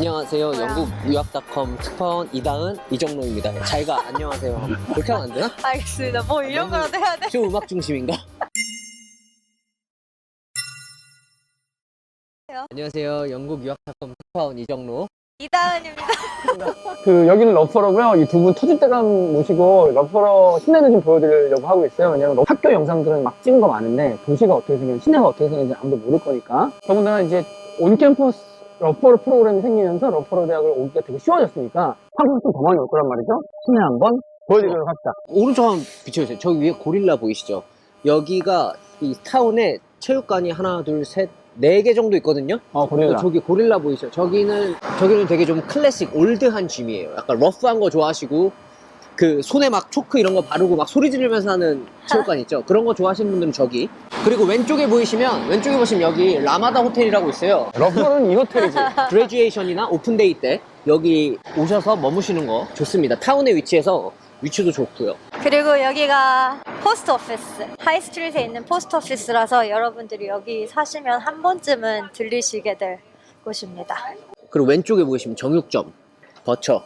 안녕하세요. 영국 유학닷컴 특파원 이다은 이정로입니다. 잘가 안녕하세요. 그렇게 하면 안 되나? 알겠습니다. 뭐 이런 너무 거라도 해야 돼? 좀 음악 중심인가? 안녕하세요. 영국 유학닷컴 특파원 이정로. 이다은입니다. 여기는 러퍼러고요. 이 두 분 터줏대감 모시고 러퍼러 시내를 좀 보여드리려고 하고 있어요. 왜냐면 학교 영상들은 막 찍은 거 많은데 도시가 어떻게 생겼는지, 시내가 어떻게 생겼는지 아무도 모를 거니까. 더군다나 이제 온캠퍼스 러퍼러 프로그램이 생기면서 러퍼러 대학을 오기가 되게 쉬워졌으니까 한국 좀 더 많이 올 거란 말이죠. 시내 한번 보여드리도록 합시다. 오른쪽 한번 비춰주세요. 저기 위에 고릴라 보이시죠? 여기가 이 타운에 체육관이 하나, 둘, 셋, 네 개 정도 있거든요. 고릴라. 저기 고릴라 보이시죠? 저기는 되게 좀 클래식 올드한 짐이에요. 약간 러프한 거 좋아하시고 그 손에 막 초크 이런 거 바르고 막 소리 지르면서 하는 체육관 있죠? 그런 거 좋아하시는 분들은 저기. 그리고 왼쪽에 보시면 여기 라마다 호텔이라고 있어요. 러퍼러는 이 호텔이지. 그레듀에이션이나 오픈데이 때 여기 오셔서 머무시는 거 좋습니다. 타운에 위치해서 위치도 좋고요. 그리고 여기가 포스트 오피스, 하이스트리트에 있는 포스트 오피스라서 여러분들이 여기 사시면 한 번쯤은 들리시게 될 곳입니다. 그리고 왼쪽에 보시면 정육점, 버처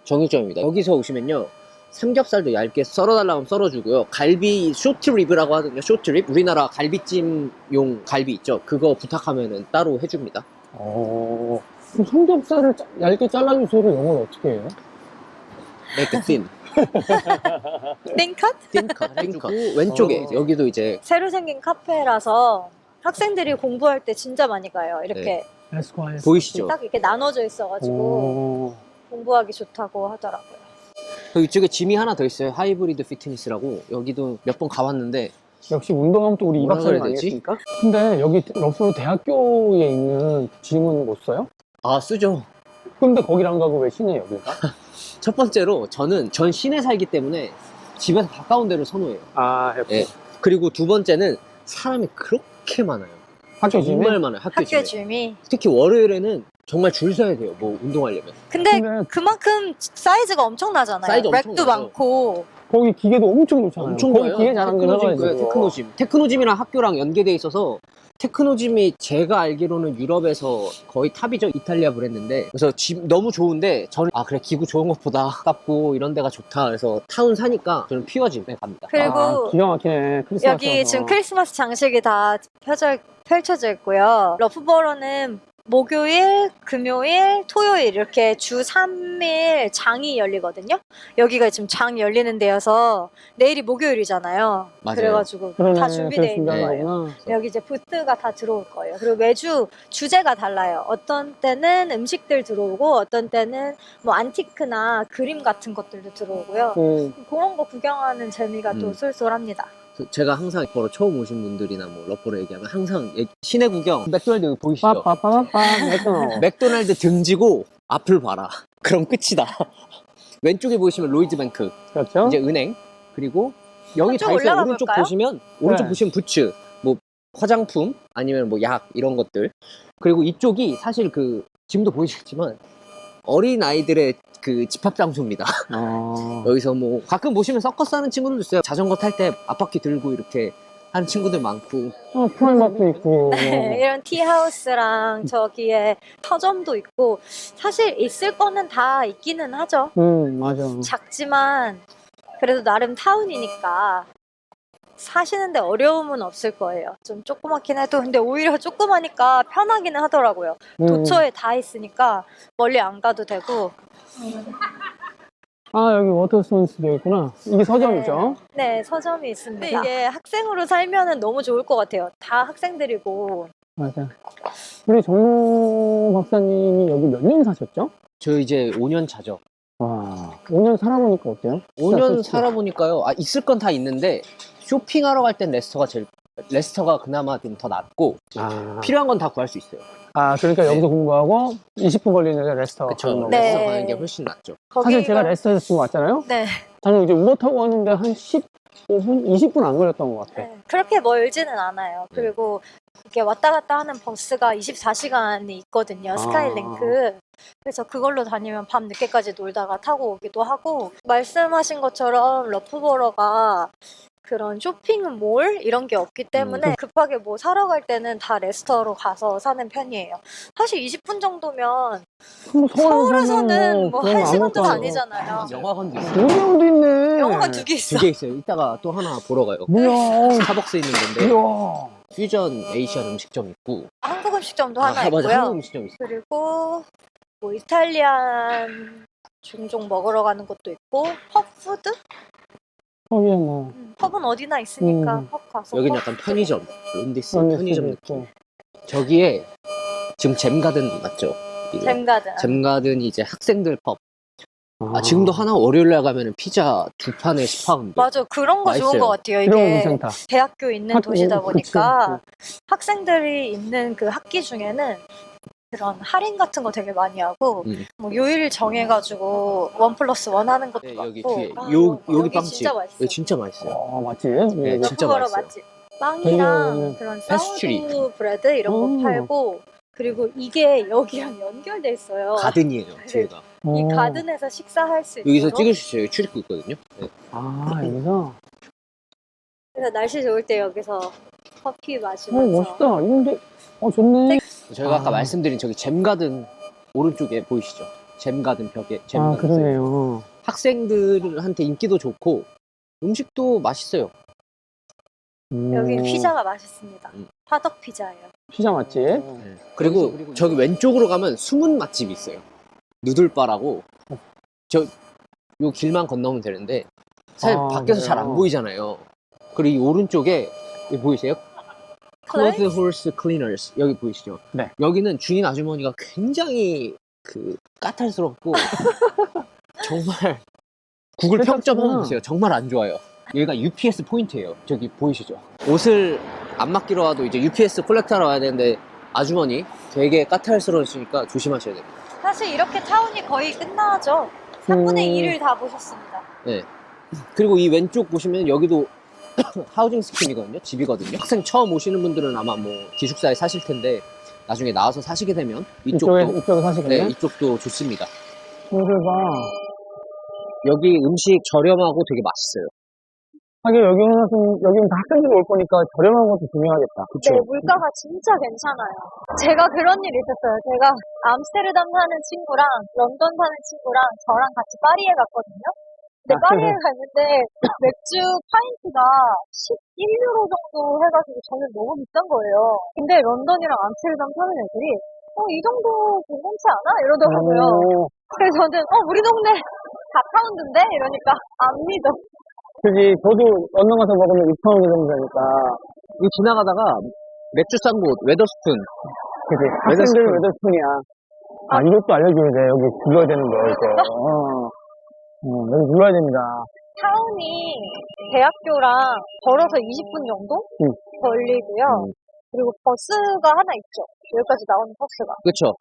정육점입니다. 여기서 오시면요 삼겹살도 얇게 썰어달라면 썰어주고요. 갈비 쇼트립이라고 하거든요. 쇼트립, 우리나라 갈비찜용 갈비 있죠? 그거 부탁하면은 따로 해줍니다. 그럼 삼겹살을 얇게 잘라주세요를 영어로 어떻게 해요? Make it thin, 띵컷? thin cut 해주고 왼쪽에 여기도 이제 새로 생긴 카페라서 학생들이 공부할 때 진짜 많이 가요. 이렇게 보이시죠? 딱 이렇게 나눠져 있어가지고 공부하기 좋다고 하더라고요. 여기 이쪽에 짐이 하나 더 있어요. 하이브리드 피트니스라고. 여기도 몇 번 가봤는데 역시 운동하면 또 우리 뭐라 이박사님 그래야 되지? 아니겠습니까? 근데 여기 러프로 대학교에 있는 짐은 못 써요? 아 쓰죠. 근데 거기를 안 가고 왜 시내 여기가? 첫 번째로 전 시내 살기 때문에 집에서 가까운 데를 선호해요. 이렇게. 예. 그리고 두 번째는 사람이 그렇게 많아요. 학교 짐에? 정말 많아요. 학교 학교 짐에. 짐이. 특히 월요일에는 정말 줄 서야 돼요. 뭐 운동하려면. 근데 근데 그만큼 사이즈가 엄청나잖아요. 사이즈 엄청 렉도 나죠. 많고. 거기 기계도 엄청 좋잖아요. 엄청 거기 좋아요. 기계 잘하는 거 테크노짐, 해가지고. 테크노짐. 테크노짐이랑 학교랑 연계돼 있어서 테크노짐이 제가 알기로는 유럽에서 거의 탑이죠. 이탈리아 브랜드인데. 그래서 너무 좋은데 저는 그래 기구 좋은 것보다 아깝고 이런 데가 좋다. 그래서 타운 사니까 저는 퓨어짐에 갑니다. 그리고 기가 막히네. 크리스마스 여기 지금 크리스마스 장식이 다 펼쳐져 있고요. 러프버러는 목요일, 금요일, 토요일 이렇게 주 3일 장이 열리거든요. 여기가 지금 장 열리는 데여서 내일이 목요일이잖아요. 맞아요. 그래가지고 그러네, 다 준비되어 있는 준비한 거예요. 거구나. 여기 이제 부스가 다 들어올 거예요. 그리고 매주 주제가 달라요. 어떤 때는 음식들 들어오고 어떤 때는 뭐 안티크나 그림 같은 것들도 들어오고요. 그런 거 구경하는 재미가 또 쏠쏠합니다. 제가 항상 러퍼로 처음 오신 분들이나 뭐 러퍼로 얘기하면 항상 시내 구경 맥도날드 여기 보이시죠? 맥도날드 등지고 앞을 봐라. 그럼 끝이다. 왼쪽에 보시면 로이즈뱅크 그렇죠? 이제 은행, 그리고 여기 한쪽 다 있어요. 올라가 오른쪽 볼까요? 보시면 네. 부츠, 뭐 화장품 아니면 뭐 약 이런 것들. 그리고 이쪽이 사실 그 지금도 보이시겠지만 어린 아이들의 그 집합 장소입니다. 여기서 뭐 가끔 보시면 서커스 하는 친구들도 있어요. 자전거 탈 때 앞바퀴 들고 이렇게 하는 친구들 많고. 프라임마트 있고. 네, 이런 티하우스랑 저기에 서점도 있고 사실 있을 거는 다 있기는 하죠. 맞아. 작지만 그래도 나름 타운이니까 사시는데 어려움은 없을 거예요. 좀 조그맣긴 해도 근데 오히려 조그마니까 편하기는 하더라고요. 도처에 다 있으니까 멀리 안 가도 되고. 여기 워터스톤스도 있구나. 이게 서점이죠? 네, 서점이 있습니다. 이게 학생으로 살면은 너무 좋을 것 같아요. 다 학생들이고. 맞아. 우리 정모 박사님이 여기 몇 년 사셨죠? 저 이제 5년 차죠. 와, 5년 살아보니까 어때요? 5년 살아보니까요. 있을 건 다 있는데 쇼핑하러 갈 땐 레스터가 그나마 좀 더 낫고 필요한 건 다 구할 수 있어요. 그러니까 여기서 공부하고 20분 걸리는 레스터. 그쵸. 가는 거고. 네. 레스터 가는 게 훨씬 낫죠. 사실 제가 레스터에서 지금 왔잖아요? 네. 저는 이제 우버 타고 왔는데 한 15분, 20분 안 걸렸던 것 같아. 네, 그렇게 멀지는 않아요. 그리고 이렇게 왔다 갔다 하는 버스가 24시간이 있거든요. 스카이링크. 그래서 그걸로 다니면 밤 늦게까지 놀다가 타고 오기도 하고 말씀하신 것처럼 러프버러가 그런 쇼핑몰 이런 게 없기 때문에 급하게 뭐 사러 갈 때는 다 레스터로 가서 사는 편이에요. 사실 20분 정도면 서울에서는 뭐 그런 1시간도 아무것도 다니잖아요. 영화관도 있어요. 영화관도 있네. 영화관 2개 있어. 2개 있어요. 이따가 또 하나 보러 가요. 뭐야. 스타벅스 있는 건데 이야. 퓨전 에이시안 음식점 있고 한국 음식점도 하나 맞아, 있고요. 한국 음식점 있어요. 그리고 뭐 이탈리안 종종 먹으러 가는 것도 있고 펍푸드? 거기에 뭐. 펍은 어디나 있으니까 펍 가서 여긴 펍 약간 푸드 편의점, 먹고. 런디스 편의점 느낌. 저기에 지금 잼가든 맞죠? 이게 잼가든. 잼가든이 이제 학생들 펍. 지금도 하나 월요일날 가면은 피자 2판에 10파운드. 맞아, 그런 거 좋은 맛있어요. 것 같아요. 이런 거 이게 괜찮다. 대학교 있는 도시다 그치. 보니까 학생들이 있는 그 학기 중에는 그런 할인 같은 거 되게 많이 하고 뭐 요일 정해가지고 1+1 하는 것도 네, 여기 많고. 뒤에 아, 여기 빵집. 진짜 맛있어. 여기 진짜 맛있어요. 맞지? 네, 진짜 러프버러 맛있어요. 맛집. 빵이랑 여기는 그런 페스츄리. 사워도우 브레드 이런 거 팔고, 그리고 이게 여기랑 연결돼 있어요. 가든이에요, 뒤에가. 이 가든에서 식사할 수 있어요. 여기서 찍을 수 있어요. 출입구 있거든요. 네. 여기서? 그래서 날씨 좋을 때 여기서 커피 마시면서. 멋있다. 이런데, 좋네. 저희가 아까 말씀드린 저기 잼가든 오른쪽에 보이시죠? 잼가든 벽에 잼가든. 그러네요. 학생들한테 인기도 좋고 음식도 맛있어요. 여기 피자가 맛있습니다. 화덕 피자예요. 피자 맛집. 네. 그리고 저기 왼쪽으로 가면 숨은 맛집이 있어요. 누들바라고. 요 길만 건너면 되는데 사실 밖에서 잘 안 보이잖아요. 그리고 이 오른쪽에 여기 보이세요? Clothes Horse Cleaners 여기 보이시죠? 네. 여기는 주인 아주머니가 굉장히 까탈스럽고 정말 구글 평점 한번 보세요. 정말 안 좋아요. 여기가 UPS 포인트예요. 저기 보이시죠? 옷을 안 맡기러 와도 이제 UPS 콜렉터하러 와야 되는데 아주머니 되게 까탈스러우시니까 조심하셔야 돼요. 사실 이렇게 타운이 거의 끝나죠. 3분의 1을 다 보셨습니다. 네. 그리고 이 왼쪽 보시면 여기도 하우징 스킴이거든요. 집이거든요. 학생 처음 오시는 분들은 아마 뭐 기숙사에 사실 텐데 나중에 나와서 사시게 되면 이쪽도 이쪽에 사시겠네? 네, 이쪽도 좋습니다. 여기가 여기 음식 저렴하고 되게 맛있어요. 하긴 여기는 다 학생들이 올 거니까 저렴한 것도 중요하겠다. 그쵸? 네, 물가가 진짜 괜찮아요. 제가 그런 일이 있었어요. 제가 암스테르담 사는 친구랑 런던 사는 친구랑 저랑 같이 파리에 갔거든요. 근데 파리에 갔는데 맥주 파인트가 11유로 정도 해가지고 저는 너무 비싼 거예요. 근데 런던이랑 암스테르담 사는 애들이 이 정도 괜찮지 않아? 이러더라고요. 그래서 저는 우리 동네 4파운드인데? 이러니까 안 믿어. 그지, 저도 런던 가서 먹으면 6,000원 정도 되니까. 이거 지나가다가 맥주 싼 곳, 웨더스푼. 그지, 학생들은 웨더스푼이야. 이것도 알려줘야 돼. 여기 불러야 되는 거, 이거. 여기 불러야 됩니다. 타운이 대학교랑 걸어서 20분 정도 걸리고요. 그리고 버스가 하나 있죠. 여기까지 나오는 버스가. 그쵸?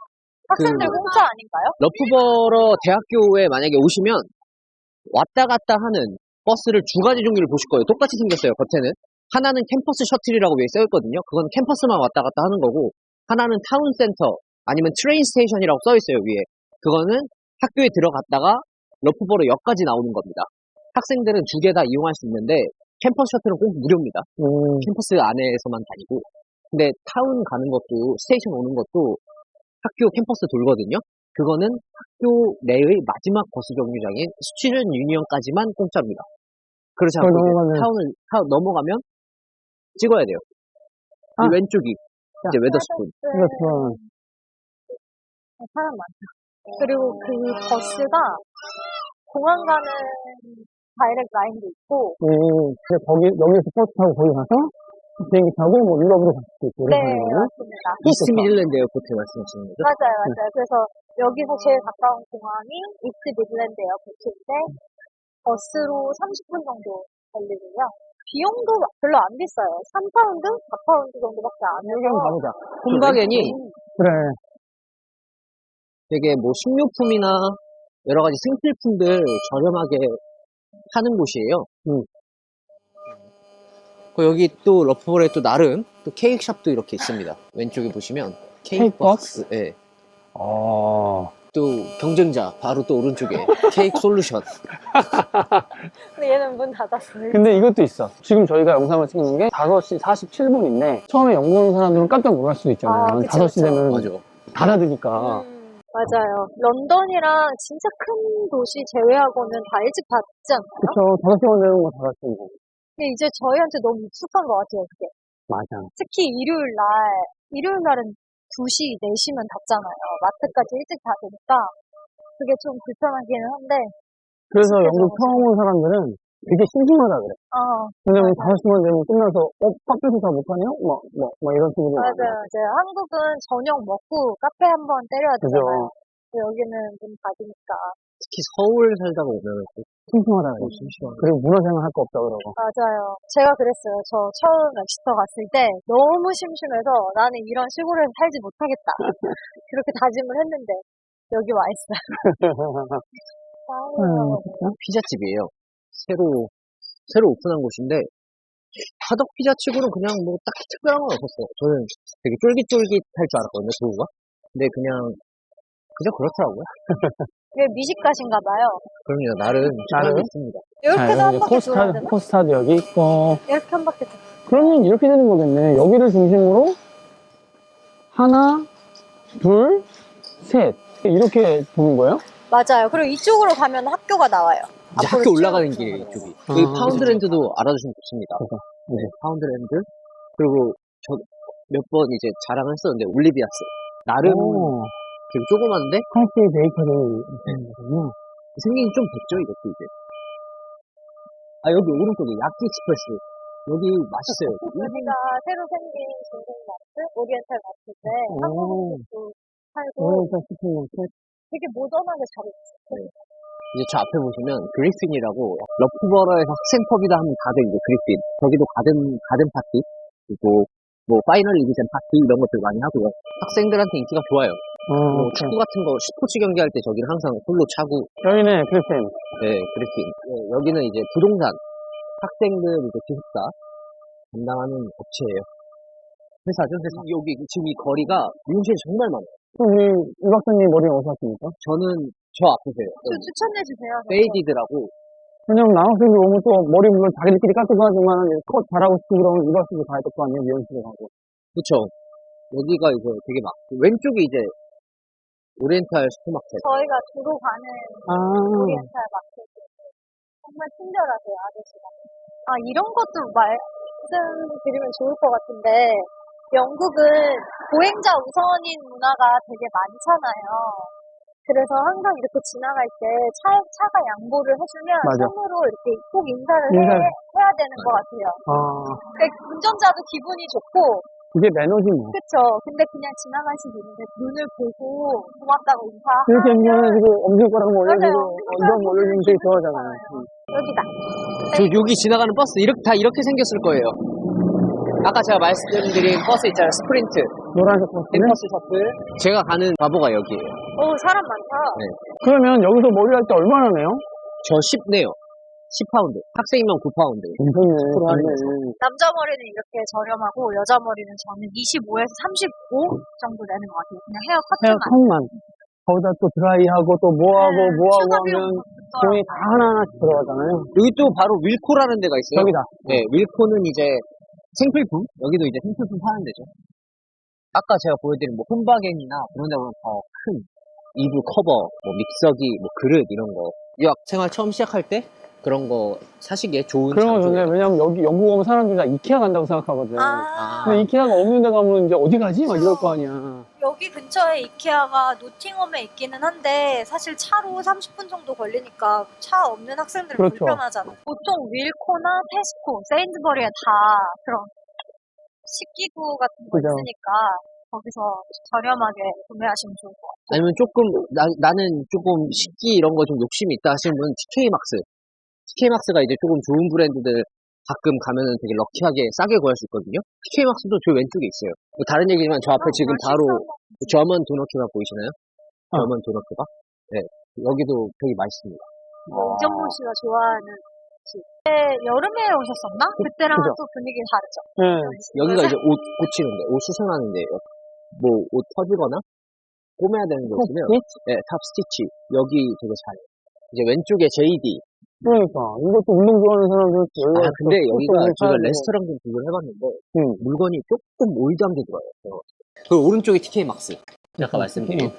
학생들 공짜 아닌가요? 러프버러 대학교에 만약에 오시면 왔다 갔다 하는 버스를 두 가지 종류를 보실 거예요. 똑같이 생겼어요, 겉에는. 하나는 캠퍼스 셔틀이라고 위에 써있거든요. 그건 캠퍼스만 왔다 갔다 하는 거고, 하나는 타운센터, 아니면 트레인 스테이션이라고 써있어요, 위에. 그거는 학교에 들어갔다가 러프버러 역까지 나오는 겁니다. 학생들은 두 개 다 이용할 수 있는데, 캠퍼스 셔틀은 꼭 무료입니다. 캠퍼스 안에서만 다니고. 근데 타운 가는 것도, 스테이션 오는 것도 학교 캠퍼스 돌거든요. 그거는 학교 내의 마지막 버스 정류장인 스튜던트 유니언까지만 공짜입니다. 그렇지 않고 타운 넘어가면 찍어야 돼요. 이 왼쪽이 이제 웨더스푼. 사람 많다. 그리고 그 버스가 공항 가는 다이렉트 라인도 있고. 여기서 버스 타고 거기 가서 비행기 타고 유럽으로 갈 수도 있고. 네, 맞습니다. 이스트 미들랜드 에어포트 말씀하시는 거죠? 맞아요. 그래서 여기서 제일 가까운 공항이 이스트 미들랜드 에어포트인데 버스로 30분 정도 걸리고요. 비용도 별로 안 비싸요. 3파운드, 4파운드 정도밖에 안 해요. 여기 한번 가보자. 홈가겐이 그래. 되게 뭐 식료품이나 여러 가지 생필품들 저렴하게 파는 곳이에요. 여기 또 러프버러에 또 나름 또 케이크샵도 이렇게 있습니다. 왼쪽에 보시면 케이크 박스. 네. 또 경쟁자 바로 또 오른쪽에 케이크 솔루션. 근데 얘는 문 닫았어요. 근데 이것도 있어. 지금 저희가 영상을 찍는 게 5시 47분인데 처음에 연구 오는 사람들은 깜짝 놀랄 수도 있잖아요. 아, 그쵸, 5시 그쵸. 되면 맞아. 닫아두니까. 맞아요. 런던이랑 진짜 큰 도시 제외하고는 다 일찍 닫지 않나요? 그쵸. 5시간 되는 거 5시간 되고. 근데 이제 저희한테 너무 익숙한 것 같아요, 그게. 맞아. 특히 일요일 날은 2시, 4시면 닫잖아요. 마트까지 일찍 닫으니까 그게 좀 불편하기는 한데. 그래서 익숙해져가지고. 영국 처음 온 사람들은 되게 심심하다 그래. 왜냐면 맞아요. 5시간 되면 끝나서, 카페에서 다 못 가냐? 이런 식으로. 맞아요. 이제 한국은 저녁 먹고 카페 한번 때려야 그죠. 되잖아요. 근데 여기는 문 닫으니까. 특히 서울 살다가 오면 심심하다 그래. 심심하고. 그리고 문화생활 할 거 없다 그러고. 맞아요. 제가 그랬어요. 저 처음 엑스터 갔을 때 너무 심심해서 나는 이런 시골에서 살지 못하겠다. 그렇게 다짐을 했는데 여기 와 있어요. 피자집이에요. 새로 오픈한 곳인데 화덕 피자치고는 그냥 뭐 딱히 특별한 건 없었어요. 저는 되게 쫄깃쫄깃할 줄 알았거든요, 도우가. 근데 그냥 그렇더라고요. 왜 미식가신가 봐요. 그럼요, 나름 나름? 있습니다. 이렇게도 한 바퀴 돌아야 되나? 코스타드 여기 있고. 이렇게 한 바퀴 돌. 그러면 이렇게 되는 거겠네. 여기를 중심으로 하나, 둘, 셋. 이렇게 보는 거예요? 맞아요. 그리고 이쪽으로 가면 학교가 나와요. 이제 앞으로 학교 올라가는 쭉 길이 가면. 이쪽이. 아, 여기 파운드랜드도 알아두시면 좋습니다. 네. 파운드랜드. 그리고 저 몇 번 이제 자랑을 했었는데 올리비아스. 나름 되게 조그만데 하이스 베이커리 있는 거군요. 생긴 좀 됐죠, 이것도 이제. 여기 오른쪽에 야끼 치퍼스. 여기 맛있어요. 여기가 새로 생긴 중국마트, 오리엔탈 마트인데 한국에서도 팔고 오리엔탈 슈퍼마켓. 되게 모던하게 잘 있어요. 이제 저 앞에 보시면 그리핀이라고 러프버러에서 학생 펍이다 하면 다들 이제 그리핀. 저기도 가든 파티 그리고 뭐 파이널 리비전 파티 이런 것들 많이 하고요. 학생들한테 인기가 좋아요. 뭐 축구 같은 거 스포츠 경기할 때 저기는 항상 홀로 차고. 여기는 그리핀. 네, 그리핀. 네, 여기는 이제 부동산 학생들 이제 기숙사 담당하는 업체예요. 회사죠, 회사. 여기 지금 이 거리가 미용실이 정말 많아요. 그럼 우리 이 박사님 머리는 어디서 하십니까? 저는 저 앞에서요. 추천해주세요. 페이디드라고. 왜냐면 남학생들 오면 또 머리 물론 자기들끼리 깎고 하지만 컷 잘하고 싶고 그러면 이 박사도 가야 될 거 아니에요? 미용실에 가고. 그쵸. 여기가 이제 되게 막, 왼쪽이 이제 오리엔탈 슈퍼마켓. 저희가 주로 가는 오리엔탈 마트 정말 친절하세요, 아저씨가. 이런 것도 말씀드리면 좋을 것 같은데 영국은 보행자 우선인 문화가 되게 많잖아요. 그래서 항상 이렇게 지나갈 때 차가 양보를 해주면 맞아. 손으로 이렇게 꼭 인사를 해야 되는 것 같아요. 그러니까 운전자도 기분이 좋고 그게 매너지 뭐. 그쵸. 근데 그냥 지나가시는 분인데 눈을 보고 고맙다고 인사하면 이렇게 해주고 엄지손가락 올려주고 맞아요. 엉덩 올려주면 되게 좋아하잖아요. 여기다. 여기 지나가는 버스 다 이렇게 생겼을 거예요. 아까 제가 말씀드린 버스 있잖아요. 스프린트. 노란색 버스는? 버스 셔틀. 제가 가는 바보가 여기예요. 사람 많다. 네. 그러면 여기서 머리 할 때 얼마나 내요? 저 10 내요. 10파운드. 학생이면 9파운드. 엄청네. 남자 머리는 이렇게 저렴하고 여자 머리는 저는 25에서 35 정도 내는 것 같아요. 그냥 헤어 커트만. 거기다 또 드라이하고 또 뭐하고 휴가 비용 하면 돈이 다 하나하나씩 들어가잖아요. 여기 또 바로 윌코라는 데가 있어요. 여기다. 네, 윌코는 이제 생필품? 여기도 이제 생필품 파는 데죠. 아까 제가 보여드린 뭐 홈바겐이나 그런 데 보면 더 큰 이불 커버, 뭐 믹서기, 뭐 그릇 이런 거. 유학 생활 처음 시작할 때 그런 거 사시기에 좋은 그런 거 좋네. 장소예요. 왜냐면 여기 영국 오면 사람들이 다 이케아 간다고 생각하거든. 근데 이케아가 없는 데 가면 이제 어디 가지? 막 이럴 거 아니야. 여기 근처에 이케아가 노팅엄에 있기는 한데 사실 차로 30분 정도 걸리니까 차 없는 학생들은 그렇죠. 불편하잖아. 보통 윌코나 테스코, 세인즈버리에 다 그런 식기구 같은 거 그죠. 있으니까 거기서 저렴하게 구매하시면 좋을 것 같아요. 아니면 조금 나는 조금 식기 이런 거 좀 욕심이 있다 하시는 분은 TK막스가 이제 조금 좋은 브랜드들 가끔 가면은 되게 럭키하게 싸게 구할 수 있거든요. TK막스도 저 왼쪽에 있어요. 뭐 다른 얘기지만 저 앞에 지금 바로 저먼 도너츠가 보이시나요? 저먼 도너츠가? 네, 여기도 되게 맛있습니다. 이정모 씨가 좋아하는 집. 여름에 오셨었나? 그때랑 그죠. 또 분위기 다르죠. 네. 여기가 이제 옷 고치는데, 옷 수선하는데, 뭐 옷 퍼주거나 꼬매야 되는 게 있으면, 스티치? 네, 탑 스티치. 여기 되게 잘해요. 이제 왼쪽에 JD. 그러니까 이것도 운동 좋아하는 사람들 근데 여기가 제가 사야 되고. 레스토랑 좀 비교를 해봤는데, 응. 물건이 조금 올드한 게 들어요. 그리고 오른쪽에 TK 막스. 아까 말씀드린.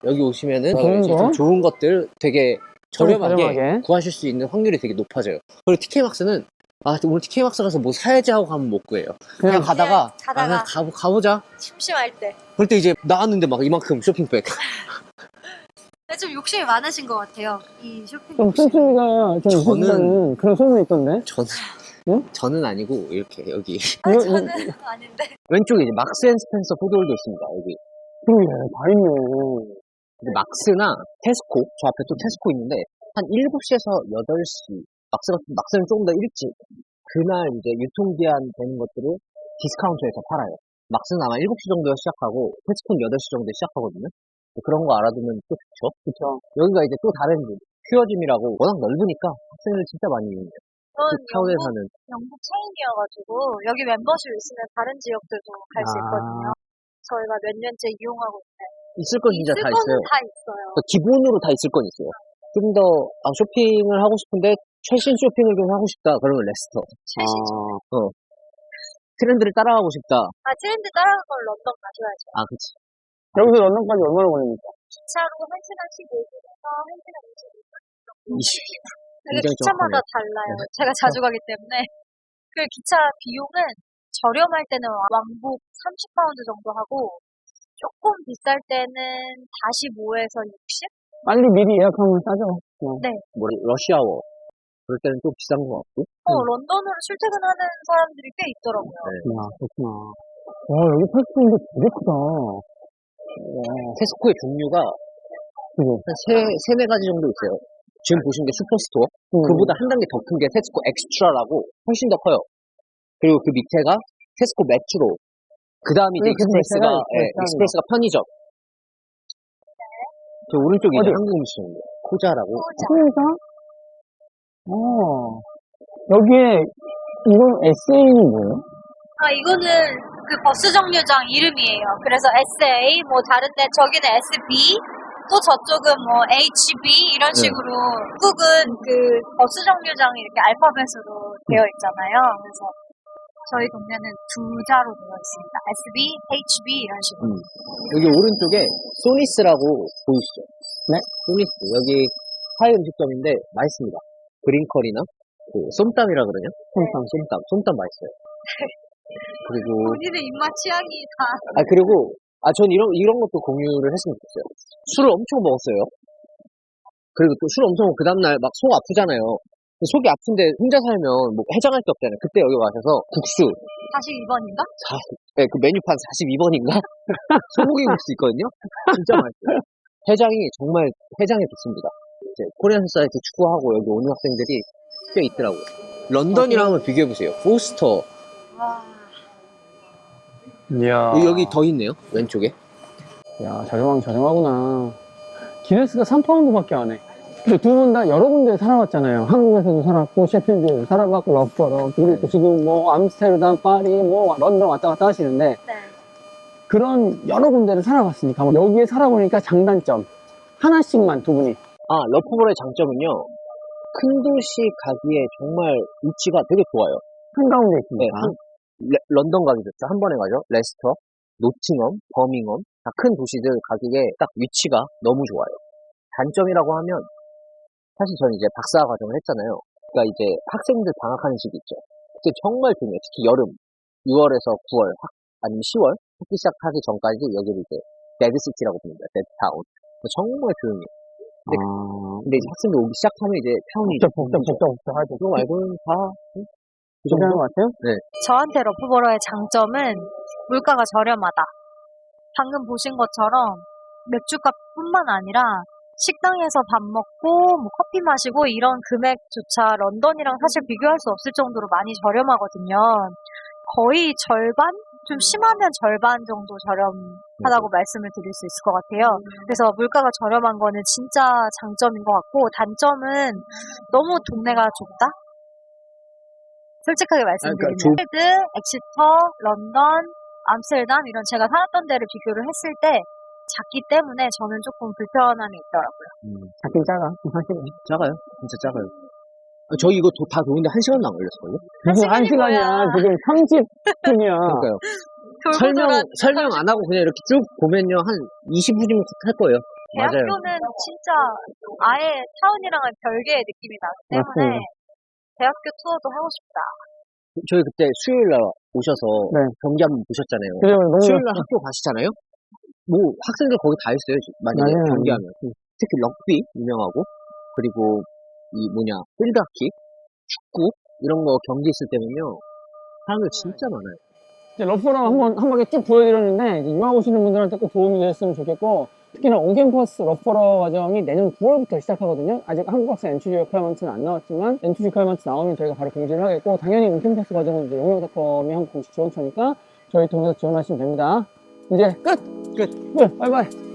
여기 오시면은 좋은 이제 거? 좀 좋은 것들 되게 저렴하게 저렴하게. 구하실 수 있는 확률이 되게 높아져요. 그리고 TK 막스는 오늘 TK 막스 가서 뭐 사야지 하고 가면 못 구해요. 그냥 가다가 가다가. 그냥 가보자. 심심할 때. 그럴 때 이제 나왔는데 막 이만큼 쇼핑백. 근데 좀 욕심이 많으신 것 같아요. 이 쇼핑. 좀 씀씀이가 좀 있으시다는 그런 소문이 있던데. 저는 아니고 이렇게 여기 저는 아닌데. 왼쪽에 이제 막스 앤 스펜서 푸드홀도 있습니다. 여기. 그러게 다 있네. 근데 막스나 테스코, 저 앞에 또 테스코 있는데 한 7시에서 8시 막스는 조금 더 일찍 그날 이제 유통기한 되는 것들을 디스카운트에서 팔아요. 막스는 아마 7시 정도에 시작하고 테스코는 8시 정도에 시작하거든요. 그런 거 알아두면 또 좋죠. 그쵸. 여기가 이제 또 다른 퓨어짐이라고 워낙 넓으니까 학생들 진짜 많이 이용해요. 그 타운에 사는 영국 체인이어가지고 여기 멤버십 있으면 다른 지역들도 갈 수 있거든요. 저희가 몇 년째 이용하고 있어요. 있을 건 진짜 다 있어요. 다 있어요. 그러니까 기본으로 다 있을 건 있어요. 좀 더 쇼핑을 하고 싶은데 최신 쇼핑을 좀 하고 싶다. 그러면 레스터. 트렌드를 따라가고 싶다. 트렌드 따라간 걸 런던 가셔야죠. 그치. 여기서 런던까지 얼마나 걸립니까? 기차로 1시간씩 얘기해서 1시간 20분. 20분. 근데 굉장히 기차마다 정확하네요. 달라요. 제가 자주 가기 때문에. 그 기차 비용은 저렴할 때는 왕복 30파운드 정도 하고 조금 비쌀 때는 45에서 60? 빨리 미리 예약하면 싸죠. 네. 러시아워. 그럴 때는 좀 비싼 것 같고. 런던으로 출퇴근하는 사람들이 꽤 있더라고요. 야, 그렇구나. 와, 여기 패스트인데 되게 크다. 테스코의 종류가 한 세네 가지 정도 있어요. 지금 보신 게 슈퍼스토어. 그보다 한 단계 더 큰 게 테스코 엑스트라라고 훨씬 더 커요. 그리고 그 밑에가 테스코 메트로. 그 다음이 이제 익스프레스가 편의점. 저 오른쪽이 이제 한국 음식입니다. 코자라고. 코자? 여기에, 이건 SA는 뭐예요? 이거는 그 버스 정류장 이름이에요. 그래서 SA, 다른 데 저기는 SB, 또 저쪽은 HB 이런 식으로 한국은 그 버스 정류장이 이렇게 알파벳으로 되어 있잖아요. 그래서 저희 동네는 두 자로 되어 있습니다. SB, HB 이런 식으로. 여기 오른쪽에 소니스라고 보이시죠? 네. 소니스. 여기 타이 음식점인데 맛있습니다. 그린커리나 솜땀이라 그러냐? 솜땀 맛있어요. 그리고 본인의 입맛 취향이 다. 그리고 전 이런 것도 공유를 했으면 좋겠어요. 술을 엄청 먹었어요. 그리고 또 술 엄청 먹고 그 다음날 막 속 아프잖아요. 속이 아픈데 혼자 살면 뭐 해장할 게 없잖아요. 그때 여기 와셔서 국수 42번인가? 네, 그 메뉴판 42번인가? 소고기 국수 있거든요? 진짜 맛있어요. 해장이 좋습니다. 이제 코리안 소사이티 축구하고 여기 오는 학생들이 꽤 있더라고요. 런던이랑 한번 비교해보세요. 포스터. 와. 이야. 여기 더 있네요. 왼쪽에. 야, 저렴하구나. 기네스가 3파운드밖에 안 해. 근데 두 분 다 여러 군데 살아왔잖아요. 한국에서도 살았고, 셰필드에도 살아봤고, 러퍼러, 그리고 지금 암스테르담, 파리, 런던 왔다 갔다 하시는데, 네. 그런 여러 군데를 살아봤으니까, 여기에 살아보니까 장단점. 하나씩만 두 분이. 러프볼의 장점은요. 큰 도시 가기에 정말 위치가 되게 좋아요. 한가운데 있습니다. 런던 가기 좋죠. 한 번에 가죠. 레스터, 노팅엄, 버밍엄. 다 큰 도시들 가기에 딱 위치가 너무 좋아요. 단점이라고 하면 사실 저는 이제 박사 과정을 했잖아요. 그러니까 이제 학생들 방학하는 시기 있죠. 그때 정말 조용해요. 특히 여름 6월에서 9월 아니면 10월 학기 시작하기 전까지 여기를 이제 데드시티라고 부릅니다. 데드타운. 정말 조용해요. 근데 이제 학생들 오기 시작하면 이제 타운이 복잡하죠. 그거 말고는 다 그 괜찮은 정도? 것 같아요? 네. 저한테 러프버러의 장점은 물가가 저렴하다. 방금 보신 것처럼 맥주값뿐만 아니라 식당에서 밥 먹고 커피 마시고 이런 금액조차 런던이랑 사실 비교할 수 없을 정도로 많이 저렴하거든요. 거의 절반? 좀 심하면 절반 정도 저렴하다고 말씀을 드릴 수 있을 것 같아요. 그래서 물가가 저렴한 거는 진짜 장점인 것 같고, 단점은 너무 동네가 좁다? 솔직하게 말씀드리면 셰필드, 엑시터, 런던, 암스테르담 이런 제가 살았던 데를 비교를 했을 때 작기 때문에 저는 조금 불편함이 있더라고요. 작긴 작아. 사실은. 작아요. 진짜 작아요. 저희 이거 다 도는데 1시간도 안 걸렸어요. 무슨 한 시간이야. 뭐야. 지금 30분이야. 그러니까요. 돌고 돌아 설명 안 하고 그냥 이렇게 쭉 보면요. 한 20분이면 할 거예요. 맞아요. 대학교는 진짜 아예 타운이랑은 별개의 느낌이 나기 때문에 맞습니다. 대학교 투어도 하고 싶다. 저희 그때 수요일 날 오셔서 네. 경기 한번 보셨잖아요. 그래요, 너무 수요일 날 학교 가시잖아요. 뭐 학생들 거기 다 있어요. 만약에 맞아요. 경기하면. 특히 럭비 유명하고 그리고 이 필드하키, 축구 이런 거 경기 있을 때는요. 사람들 진짜 많아요. 이제 러퍼랑 한 바퀴 쭉 보여드렸는데, 이제 유학 오시는 분들한테 꼭 도움이 됐으면 좋겠고, 특히나 온캠퍼스 러퍼러 과정이 내년 9월부터 시작하거든요. 아직 한국 학생 엔트리 리퀘어먼트는 안 나왔지만, 엔트리 리퀘어먼트 나오면 저희가 바로 공지를 하겠고, 당연히 온캠퍼스 과정은 이제 용역닷컴이 한국 공식 지원처니까 저희 통해서 지원하시면 됩니다. 이제 끝! 끝! 바이바이!